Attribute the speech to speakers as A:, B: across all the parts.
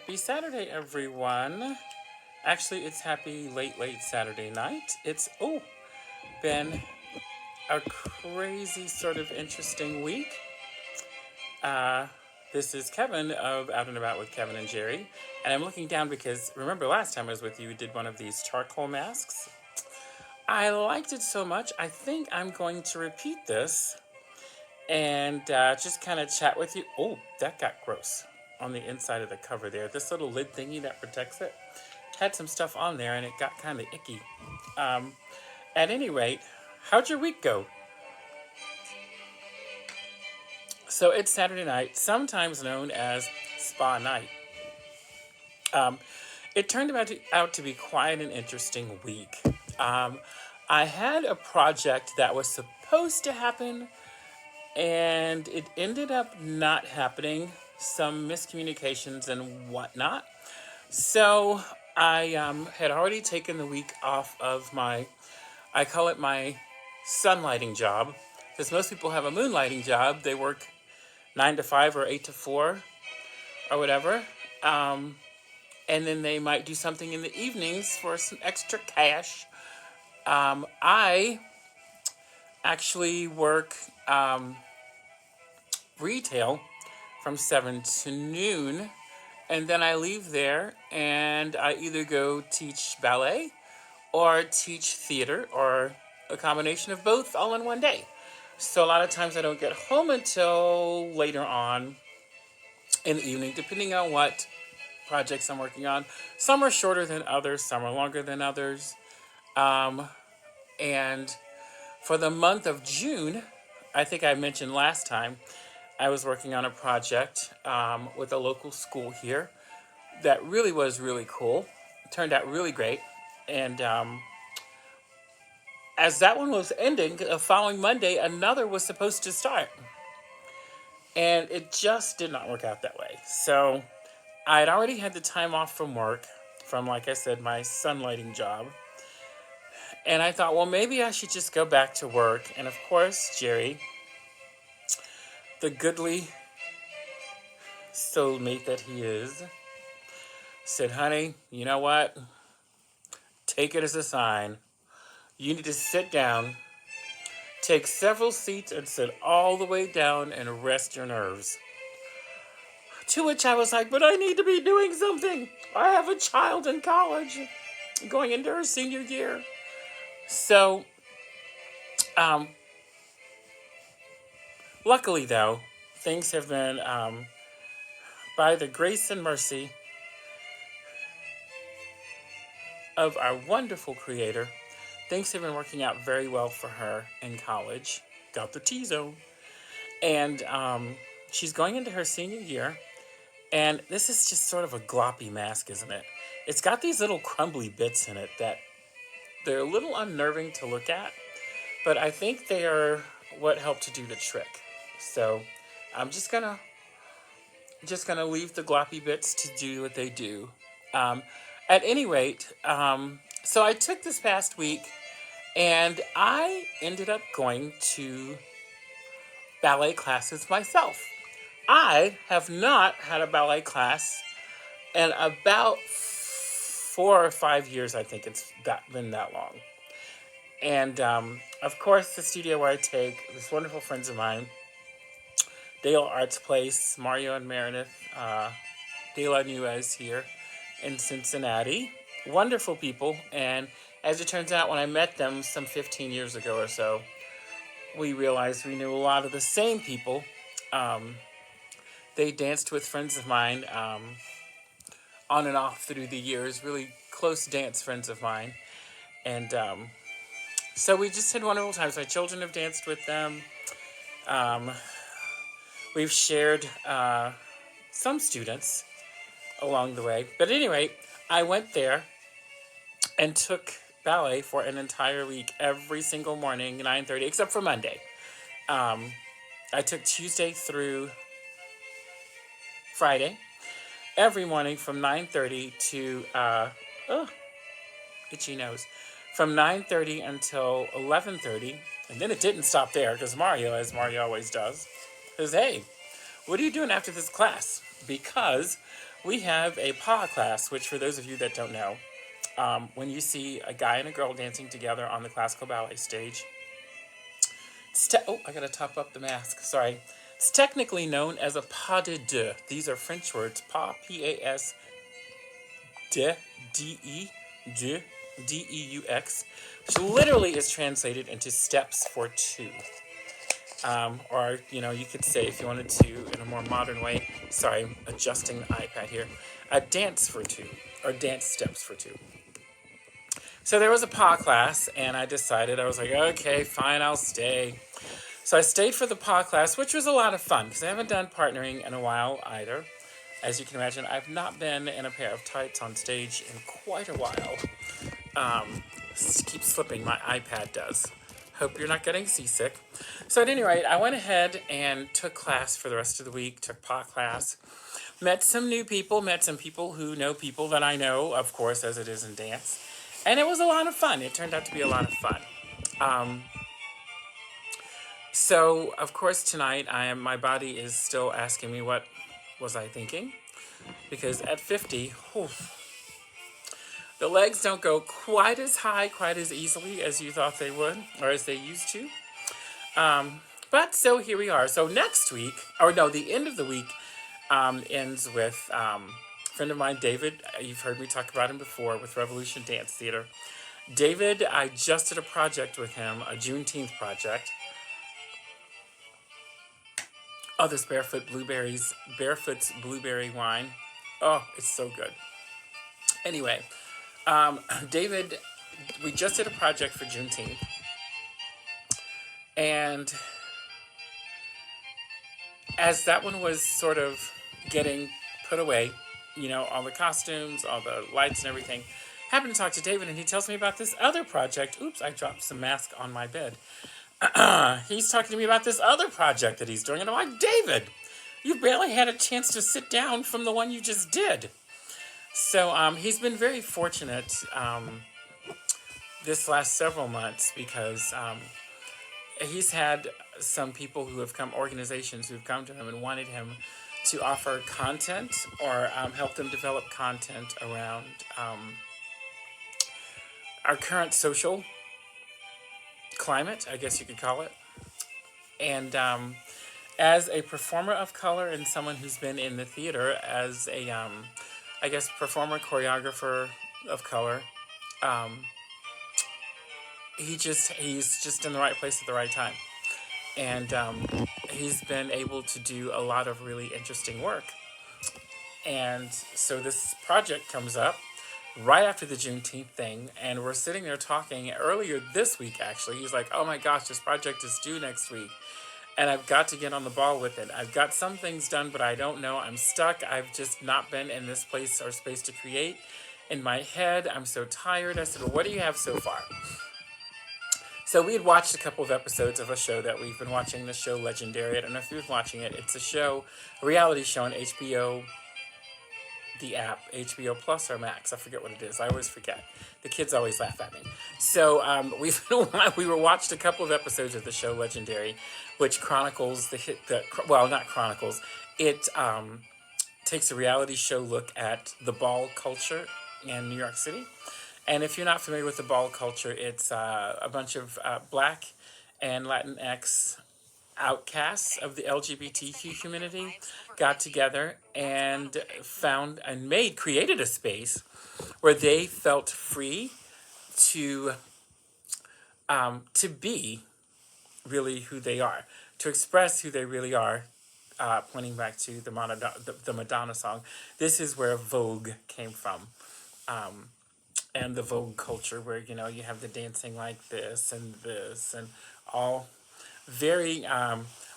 A: Happy Saturday, everyone. Actually, it's happy late Saturday night. It's, been a crazy sort of interesting week. Uh, this is Kevin of Out and About with Kevin and Jerry. And I'm looking down because remember last time I was with you, we did one of these charcoal masks. I liked it so much, I think I'm going to repeat this and just kind of chat with you. Oh, that got gross on the inside of the cover there. This little lid thingy that protects it had some stuff on there and it got kind of icky. Um, at any rate, how'd your week go? So it's Saturday night, sometimes known as spa night. Um, it turned out to be quite an interesting week. Um, I had a project that was supposed to happen and it ended up not happening. Some miscommunications and whatnot. So I had already taken the week off of I call it my sunlighting job, because most people have a moonlighting job. They work 9 to 5 or 8 to 4 or whatever. And then they might do something in the evenings for some extra cash. I actually work retail from 7 to noon. And then I leave there and I either go teach ballet or teach theater or a combination of both all in one day. So a lot of times I don't get home until later on in the evening, depending on what projects I'm working on. Some are shorter than others, some are longer than others. And for the month of June, I think I mentioned last time, I was working on a project with a local school here that really was really cool. It turned out really great. And as that one was ending, the following Monday, another was supposed to start. And it just did not work out that way. So I had already had the time off from work, from, like I said, my sunlighting job. And I thought, well, maybe I should just go back to work. And of course, Jerry, the goodly soulmate that he is, said, honey, you know what? Take it as a sign. You need to sit down, take several seats, and sit all the way down and rest your nerves. To which I was like, but I need to be doing something. I have a child in college going into her senior year. So, luckily though, things have been, by the grace and mercy of our wonderful creator, things have been working out very well for her in college. Got the T-zone. And she's going into her senior year. And this is just sort of a gloppy mask, isn't it? It's got these little crumbly bits in it that they're a little unnerving to look at. But I think they are what help to do the trick. So I'm just gonna leave the gloppy bits to do what they do. At any rate, so I took this past week and I ended up going to ballet classes myself. I have not had a ballet class in about 4 or 5 years. I think it's been that long. And of course, the studio where I take this wonderful friends of mine, Dale Arts Place, Mario and Meredith, De La Nuez here in Cincinnati. Wonderful people. And as it turns out, when I met them some 15 years ago or so, we realized we knew a lot of the same people. They danced with friends of mine on and off through the years, really close dance friends of mine. And so we just had wonderful times. My children have danced with them. We've shared some students along the way. But anyway, I went there and took ballet for an entire week, every single morning, 9:30, except for Monday. I took Tuesday through Friday, every morning from 9:30 to, itchy nose, from 9:30 until 11:30. And then it didn't stop there, because Mario, as Mario always does, says, hey, what are you doing after this class? Because we have a PA class, which for those of you that don't know, when you see a guy and a girl dancing together on the classical ballet stage, oh, I gotta top up the mask, sorry. It's technically known as a pas de deux. These are French words, pas, P-A-S, de, D-E, deux, D-E-U-X, which literally is translated into steps for two. Or, you could say, if you wanted to, in a more modern way, sorry, I'm adjusting the iPad here, a dance for two, or dance steps for two. So there was a PA class, and I decided, I was like, okay, fine, I'll stay. So I stayed for the PA class, which was a lot of fun, because I haven't done partnering in a while either. As you can imagine, I've not been in a pair of tights on stage in quite a while. Keeps slipping, my iPad does. Hope you're not getting seasick. So at any rate, I went ahead and took class for the rest of the week, took PA class. Met some new people, met some people who know people that I know, of course, as it is in dance. And it was a lot of fun. It turned out to be a lot of fun. So, of course, tonight, my body is still asking me what was I thinking. Because at 50, the legs don't go quite as high, quite as easily as you thought they would, or as they used to. But so here we are. So next week, the end of the week ends with a friend of mine, David. You've heard me talk about him before with Revolution Dance Theater. David, I just did a project with him, a Juneteenth project. Oh, this Barefoot's blueberry wine. Oh, it's so good. Anyway, David, we just did a project for Juneteenth. And as that one was sort of getting put away, all the costumes, all the lights and everything, happened to talk to David, and he tells me about this other project. Oops, I dropped some mask on my bed. He's talking to me about this other project that he's doing, and I'm like, David, you barely had a chance to sit down from the one you just did. So he's been very fortunate this last several months because he's had some people who have come, organizations who have come to him and wanted him to offer content or help them develop content around our current social climate, I guess you could call it. And as a performer of color and someone who's been in the theater as a, performer, choreographer of color, he's just in the right place at the right time. And he's been able to do a lot of really interesting work. And so this project comes up right after the Juneteenth thing, and we're sitting there talking earlier this week, actually. He's like, oh my gosh, this project is due next week, and I've got to get on the ball with it. I've got some things done, but I don't know. I'm stuck. I've just not been in this place or space to create. In my head, I'm so tired. I said, well, what do you have so far? So we had watched a couple of episodes of a show that we've been watching, the show Legendary. I don't know if you've been watching it. It's a reality show on HBO, the app, HBO Plus or Max. I forget what it is. I always forget. The kids always laugh at me. So we watched a couple of episodes of the show Legendary, which chronicles not chronicles. It takes a reality show look at the ball culture in New York City. And if you're not familiar with the ball culture, it's a bunch of Black and Latinx outcasts of the LGBTQ community got together and created a space where they felt free to be really who they are, to express who they really are, pointing back to the Madonna song. This is where Vogue came from. And the Vogue culture where, you have the dancing like this and all very,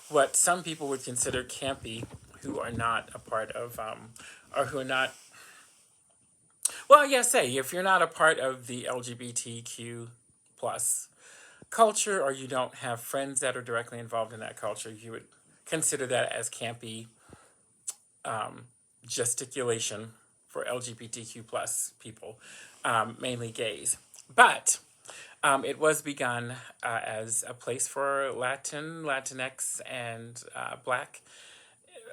A: what some people would consider campy, who are not a part of, or who are not, if you're not a part of the LGBTQ plus culture, or you don't have friends that are directly involved in that culture, you would consider that as campy gesticulation for LGBTQ plus people, mainly gays. But it was begun as a place for Latinx, and Black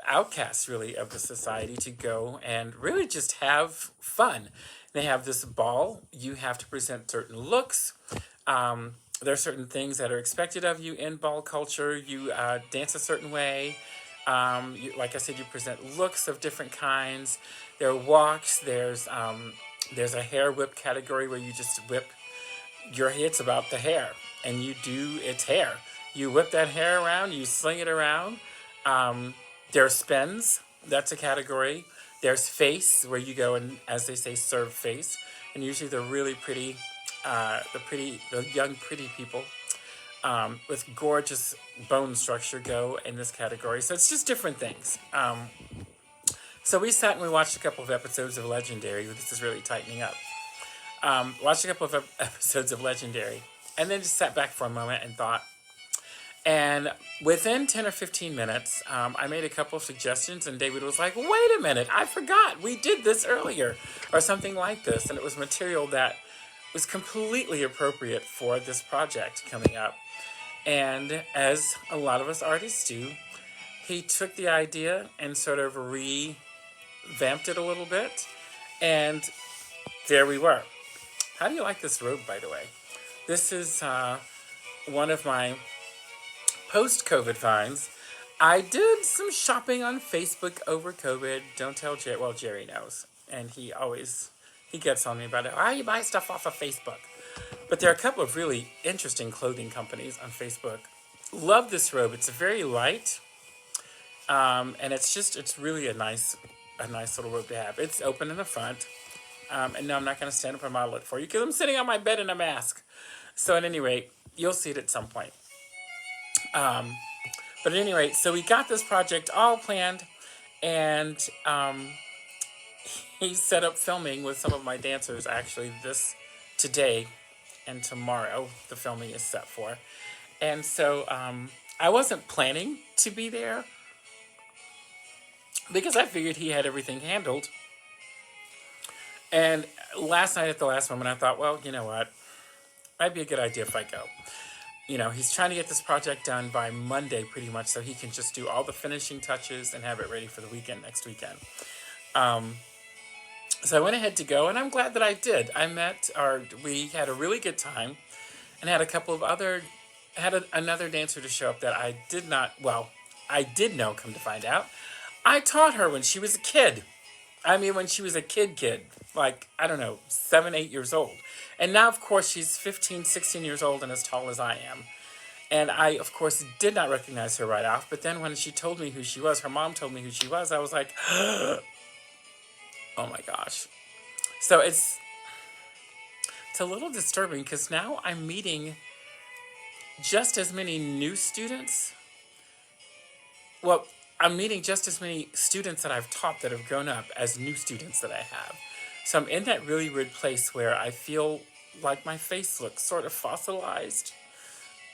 A: outcasts really of the society to go and really just have fun. They have this ball. You have to present certain looks. There are certain things that are expected of you in ball culture. You dance a certain way. Like I said, you present looks of different kinds. There are walks. There's a hair whip category where you just whip your hits about the hair, and you do its hair. You whip that hair around. You sling it around. There are spins. That's a category. There's face, where you go and, as they say, serve face, and usually they're really pretty, the young pretty people with gorgeous bone structure go in this category. So it's just different things. So we sat and we watched a couple of episodes of Legendary. This is really tightening up. Watched a couple of episodes of Legendary, and then just sat back for a moment and thought. And within 10 or 15 minutes, I made a couple of suggestions, and David was like, wait a minute, I forgot, we did this earlier, or something like this. And it was material that was completely appropriate for this project coming up. And as a lot of us artists do, he took the idea and sort of revamped it a little bit, and there we were. How do you like this robe, by the way? This is one of my post-COVID finds. I did some shopping on Facebook over COVID. Don't tell Jerry. Well, Jerry knows. And he gets on me about it. Why you buy stuff off of Facebook? But there are a couple of really interesting clothing companies on Facebook. Love this robe. It's very light. And it's really a nice little robe to have. It's open in the front. And no, I'm not going to stand up and model it for you because I'm sitting on my bed in a mask. So at any rate, you'll see it at some point. But at any rate, so we got this project all planned, and he set up filming with some of my dancers actually today and tomorrow. The filming is set for. And so I wasn't planning to be there because I figured he had everything handled. And last night at the last moment, I thought, well, you know what? Might be a good idea if I go. You know, he's trying to get this project done by Monday pretty much so he can just do all the finishing touches and have it ready for the weekend, next weekend. So I went ahead to go, and I'm glad that I did. We had a really good time and had another dancer to show up that I did know, come to find out. I taught her when she was a kid. When she was a kid, like, I don't know, 7, 8 years old. And now, of course, she's 15, 16 years old and as tall as I am. And I, of course, did not recognize her right off. But then when she told me who she was, her mom told me who she was, I was like, oh my gosh. So it's a little disturbing because now I'm meeting just as many new students. Well, I'm meeting just as many students that I've taught that have grown up as new students that I have. So I'm in that really weird place where I feel like my face looks sort of fossilized,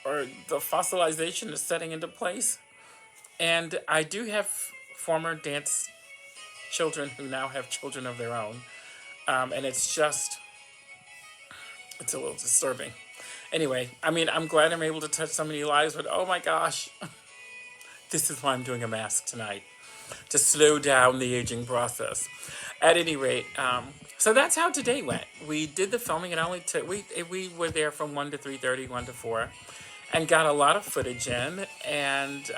A: or the fossilization is setting into place. And I do have former dance children who now have children of their own. And it's a little disturbing. Anyway, I'm glad I'm able to touch so many lives, but oh my gosh. This is why I'm doing a mask tonight, to slow down the aging process. At any rate, so that's how today went. We did the filming. It only took, we were there from 1 to 3:30, 1 to 4, and got a lot of footage in. And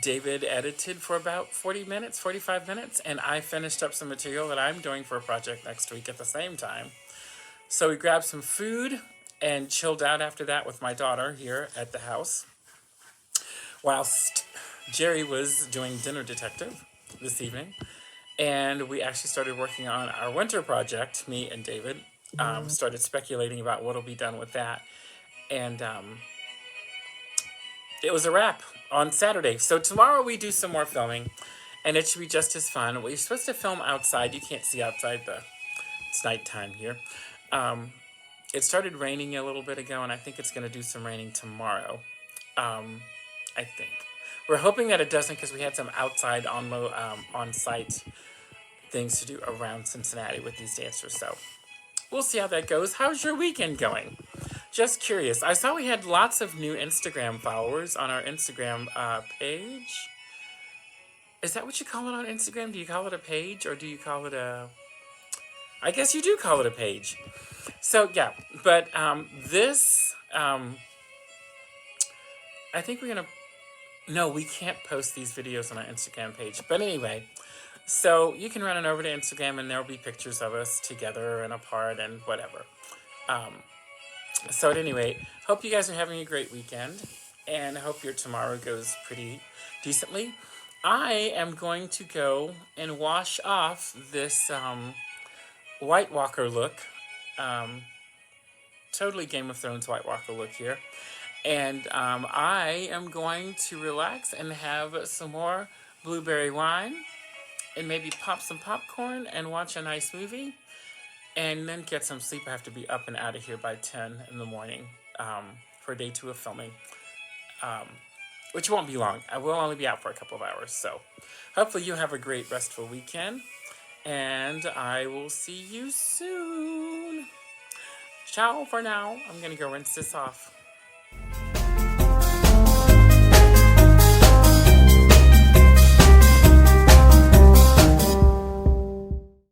A: David edited for about 45 minutes, and I finished up some material that I'm doing for a project next week at the same time. So we grabbed some food and chilled out after that with my daughter here at the house, whilst Jerry was doing Dinner Detective this evening. And we actually started working on our winter project, me and David. Started speculating about what will be done with that. And it was a wrap on Saturday. So tomorrow we do some more filming, and it should be just as fun. We're supposed to film outside. You can't see outside it's nighttime here. It started raining a little bit ago, and I think it's going to do some raining tomorrow. I think. We're hoping that it doesn't because we had some outside on-site things to do around Cincinnati with these dancers. So we'll see how that goes. How's your weekend going? Just curious. I saw we had lots of new Instagram followers on our Instagram page. Is that what you call it on Instagram? Do you call it a page or do you call it a... I guess you do call it a page. So yeah, but this, I think we're gonna... No, we can't post these videos on our Instagram page. But anyway, so you can run it over to Instagram and there'll be pictures of us together and apart and whatever. So at any rate, hope you guys are having a great weekend and I hope your tomorrow goes pretty decently. I am going to go and wash off this White Walker look. Totally Game of Thrones White Walker look here. And I am going to relax and have some more blueberry wine and maybe pop some popcorn and watch a nice movie and then get some sleep. I have to be up and out of here by 10 in the morning for day 2 of filming, which won't be long. I will only be out for a couple of hours. So hopefully you have a great restful weekend and I will see you soon. Ciao for now. I'm going to go rinse this off.